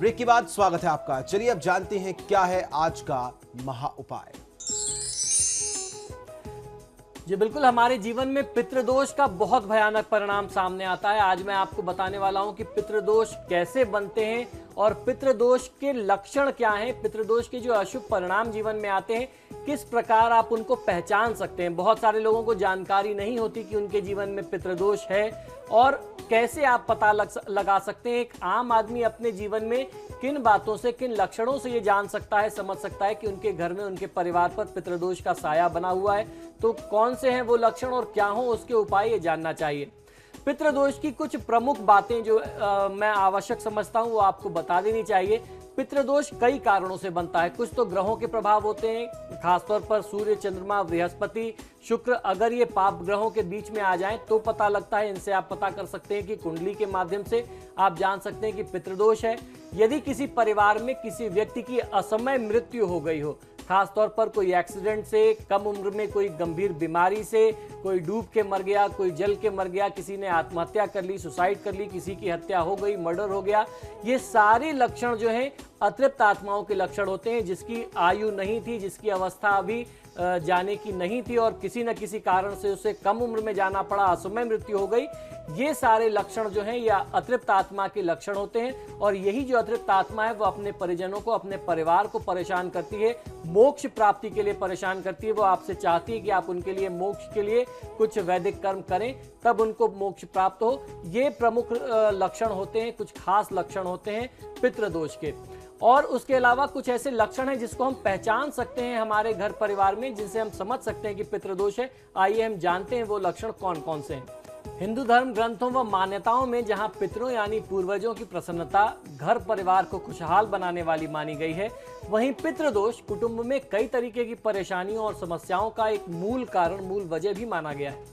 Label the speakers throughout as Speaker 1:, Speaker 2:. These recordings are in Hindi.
Speaker 1: ब्रेक के बाद स्वागत है आपका। चलिए अब जानते हैं क्या है आज का महा उपाय।
Speaker 2: जी बिल्कुल, हमारे जीवन में पितृदोष का बहुत भयानक परिणाम सामने आता है। आज मैं आपको बताने वाला हूं कि पितृदोष कैसे बनते हैं और पितृदोष के लक्षण क्या हैं, पितृदोष के जो अशुभ परिणाम जीवन में आते हैं किस प्रकार आप उनको पहचान सकते हैं। बहुत सारे लोगों को जानकारी नहीं होती कि उनके जीवन में पितृदोष है और कैसे आप पता लगा सकते हैं। एक आम आदमी अपने जीवन में किन बातों से, किन लक्षणों से ये जान सकता है, समझ सकता है कि उनके घर में, उनके परिवार पर पितृदोष का साया बना हुआ है। तो कौन से हैं वो लक्षण और क्या हो उसके उपाय, ये जानना चाहिए। पितृदोष की कुछ प्रमुख बातें जो मैं आवश्यक समझता हूं वो आपको बता देनी चाहिए। पितृदोष कई कारणों से बनता है। कुछ तो ग्रहों के प्रभाव होते हैं, खासतौर पर सूर्य, चंद्रमा, बृहस्पति, शुक्र। अगर ये पाप ग्रहों के बीच में आ जाएं तो पता लगता है। इनसे आप पता कर सकते हैं कि कुंडली के माध्यम से आप जान सकते हैं कि पितृदोष है। यदि किसी परिवार में किसी व्यक्ति की असमय मृत्यु हो गई हो, खासतौर पर कोई एक्सीडेंट से, कम उम्र में कोई गंभीर बीमारी से, कोई डूब के मर गया, कोई जल के मर गया, किसी ने आत्महत्या कर ली, सुसाइड कर ली, किसी की हत्या हो गई, मर्डर हो गया, ये सारे लक्षण जो हैं अतृप्त आत्माओं के लक्षण होते हैं। जिसकी आयु नहीं थी, जिसकी अवस्था अभी जाने की नहीं थी और किसी न किसी कारण से उसे कम उम्र में जाना पड़ा, असमय मृत्यु हो गई, ये सारे लक्षण जो हैं या अतृप्त आत्मा के लक्षण होते हैं। और यही जो अतृप्त आत्मा है वो अपने परिजनों को, अपने परिवार को परेशान करती है, मोक्ष प्राप्ति के लिए परेशान करती है। वो आपसे चाहती है कि आप उनके लिए मोक्ष के लिए कुछ वैदिक कर्म करें, तब उनको मोक्ष प्राप्त हो। ये प्रमुख लक्षण होते हैं, कुछ खास लक्षण होते हैं पितृदोष के। और उसके अलावा कुछ ऐसे लक्षण हैं जिसको हम पहचान सकते हैं हमारे घर परिवार में, जिनसे हम समझ सकते हैं कि पितृदोष है। आइए हम जानते हैं वो लक्षण कौन कौन से हैं। हिंदू धर्म ग्रंथों व मान्यताओं में जहां पितरों यानी पूर्वजों की प्रसन्नता घर परिवार को खुशहाल बनाने वाली मानी गई है, वहीं पितृदोष कुटुंब में कई तरीके की परेशानियों और समस्याओं का एक मूल कारण, मूल वजह भी माना गया है।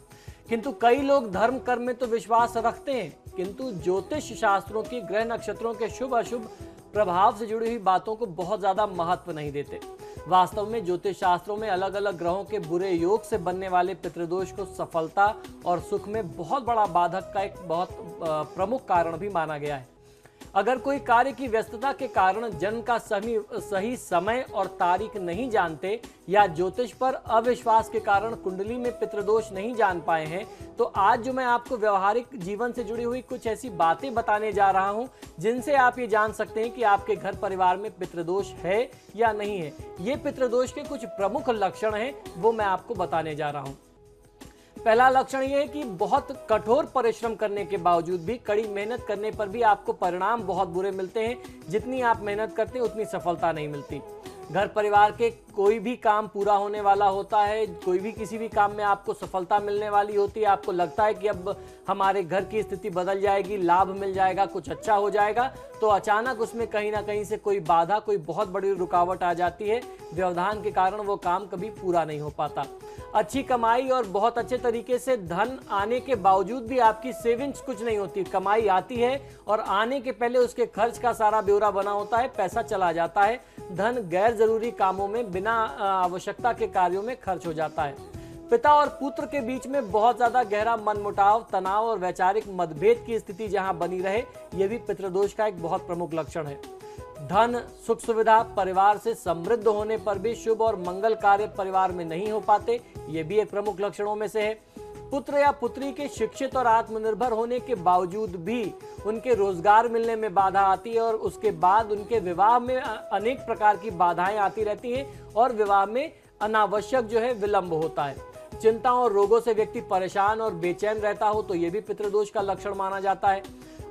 Speaker 2: किंतु कई लोग धर्म कर्म में तो विश्वास रखते हैं, किंतु ज्योतिष शास्त्रों की, ग्रह नक्षत्रों के शुभ अशुभ प्रभाव से जुड़ी हुई बातों को बहुत ज्यादा महत्व नहीं देते। वास्तव में ज्योतिष शास्त्रों में अलग अलग ग्रहों के बुरे योग से बनने वाले पितृदोष को सफलता और सुख में बहुत बड़ा बाधक का एक बहुत प्रमुख कारण भी माना गया है। अगर कोई कार्य की व्यस्तता के कारण जन्म का सही समय और तारीख नहीं जानते या ज्योतिष पर अविश्वास के कारण कुंडली में पितृदोष नहीं जान पाए हैं, तो आज जो मैं आपको व्यवहारिक जीवन से जुड़ी हुई कुछ ऐसी बातें बताने जा रहा हूं जिनसे आप ये जान सकते हैं कि आपके घर परिवार में पितृदोष है या नहीं है। ये पितृदोष के कुछ प्रमुख लक्षण हैं, वो मैं आपको बताने जा रहा हूं। पहला लक्षण यह है कि बहुत कठोर परिश्रम करने के बावजूद भी, कड़ी मेहनत करने पर भी आपको परिणाम बहुत बुरे मिलते हैं। जितनी आप मेहनत करते हैं उतनी सफलता नहीं मिलती। घर परिवार के कोई भी काम पूरा होने वाला होता है, कोई भी किसी भी काम में आपको सफलता मिलने वाली होती है, आपको लगता है कि अब हमारे घर की स्थिति बदल जाएगी, लाभ मिल जाएगा, कुछ अच्छा हो जाएगा, तो अचानक उसमें कहीं ना कहीं से कोई बाधा, कोई बहुत बड़ी रुकावट आ जाती है। व्यवधान के कारण वो काम कभी पूरा नहीं हो पाता। अच्छी कमाई और बहुत अच्छे तरीके से धन आने के बावजूद भी आपकी सेविंग्स कुछ नहीं होती। कमाई आती है और आने के पहले उसके खर्च का सारा ब्यौरा बना होता है, पैसा चला जाता है, धन गैर जरूरी कामों में, बिना आवश्यकता के कार्यों में खर्च हो जाता है। पिता और पुत्र के बीच में बहुत ज्यादा गहरा मनमुटाव, तनाव और वैचारिक मतभेद की स्थिति जहां बनी रहे, यह भी पितृदोष का एक बहुत प्रमुख लक्षण है। धन, सुख सुविधा, परिवार से समृद्ध होने पर भी शुभ और मंगल कार्य परिवार में नहीं हो पाते, ये भी एक प्रमुख लक्षणों में से है। पुत्र या पुत्री के शिक्षित और आत्मनिर्भर होने के बावजूद भी उनके रोजगार मिलने में बाधा आती है और उसके बाद उनके विवाह में अनेक प्रकार की बाधाएं आती रहती हैं और विवाह में अनावश्यक जो है विलंब होता है। चिंताओं और रोगों से व्यक्ति परेशान और बेचैन रहता हो तो यह भी पितृदोष का लक्षण माना जाता है।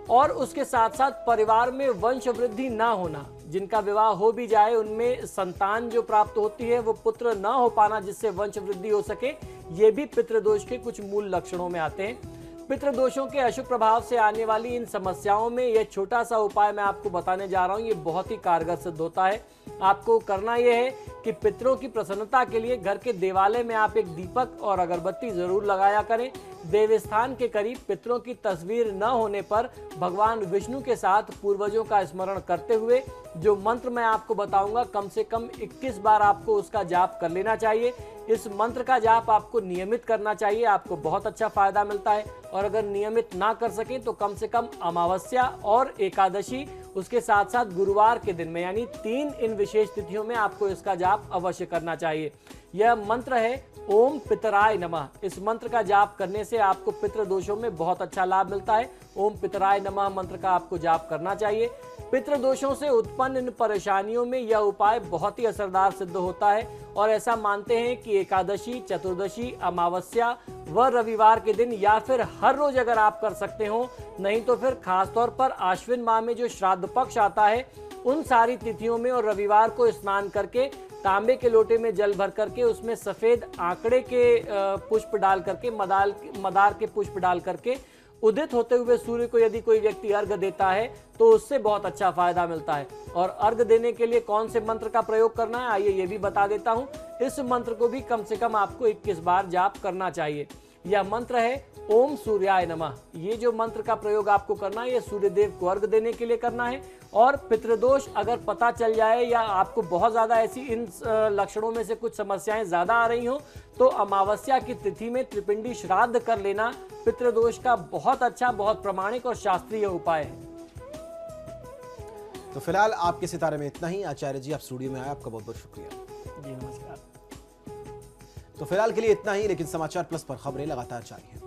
Speaker 2: और उसके साथ साथ परिवार में वंश वृद्धि ना होना, जिनका विवाह हो भी जाए उनमें संतान जो प्राप्त होती है वो पुत्र न हो पाना जिससे वंश वृद्धि हो सके, ये भी पितृदोष के कुछ मूल लक्षणों में आते हैं। पितृदोषों के अशुभ प्रभाव से आने वाली इन समस्याओं में यह छोटा सा उपाय मैं आपको बताने जा रहा हूं, ये बहुत ही कारगर सिद्ध होता है। आपको करना यह है कि पितरों की प्रसन्नता के लिए घर के देवालय में आप एक दीपक और अगरबत्ती जरूर लगाया करें। देवस्थान के करीब पितरों की तस्वीर न होने पर भगवान विष्णु के साथ पूर्वजों का स्मरण करते हुए जो मंत्र मैं आपको बताऊंगा, कम से कम 21 बार आपको उसका जाप कर लेना चाहिए। इस मंत्र का जाप आपको नियमित करना चाहिए, आपको बहुत अच्छा फायदा मिलता है। और अगर नियमित ना कर सकें तो कम से कम अमावस्या और एकादशी, उसके साथ साथ गुरुवार के दिन में, यानी 3 इन विशेष तिथियों में आपको इसका जाप अवश्य करना चाहिए। यह मंत्र है ओम पितराय नमः। इस मंत्र का जाप करने से आपको पितृ दोषों में बहुत अच्छा लाभ मिलता है। ओम पितराय नमः मंत्र का आपको जाप करना चाहिए। पितृ दोषों से उत्पन्न इन परेशानियों में यह उपाय बहुत ही असरदार सिद्ध होता है और ऐसा मानते हैं कि एकादशी, चतुर्दशी, अमावस्या व रविवार के दिन या फिर हर रोज अगर आप कर सकते हो, नहीं तो फिर खासतौर पर आश्विन माह में जो श्राद्ध पक्ष आता है उन सारी तिथियों में और रविवार को स्नान करके तांबे के लोटे में जल भर करके उसमें सफेद आंकड़े के पुष्प डाल करके, मदार के पुष्प डाल करके उदित होते हुए सूर्य को यदि कोई व्यक्ति अर्घ देता है तो उससे बहुत अच्छा फायदा मिलता है। और अर्घ देने के लिए कौन से मंत्र का प्रयोग करना है, आइए ये भी बता देता हूं। इस मंत्र को भी कम से कम आपको 21 बार जाप करना चाहिए। यह मंत्र है ओम सूर्याय नमः। ये जो मंत्र का प्रयोग आपको करना है, ये सूर्यदेव को अर्घ देने के लिए करना है। और पितृदोष अगर पता चल जाए या आपको बहुत ज्यादा ऐसी इन लक्षणों में से कुछ समस्याएं ज्यादा आ रही हो तो अमावस्या की तिथि में त्रिपिंडी श्राद्ध कर लेना पितृदोष का बहुत अच्छा, बहुत प्रामाणिक और शास्त्रीय उपाय है।
Speaker 1: तो फिलहाल आपके सितारे में इतना ही। आचार्य जी, आप स्टूडियो में आए, आपका बहुत बहुत शुक्रिया।
Speaker 2: जी नमस्कार।
Speaker 1: तो फिलहाल के लिए इतना ही, लेकिन समाचार प्लस पर खबरें लगातार जारी हैं।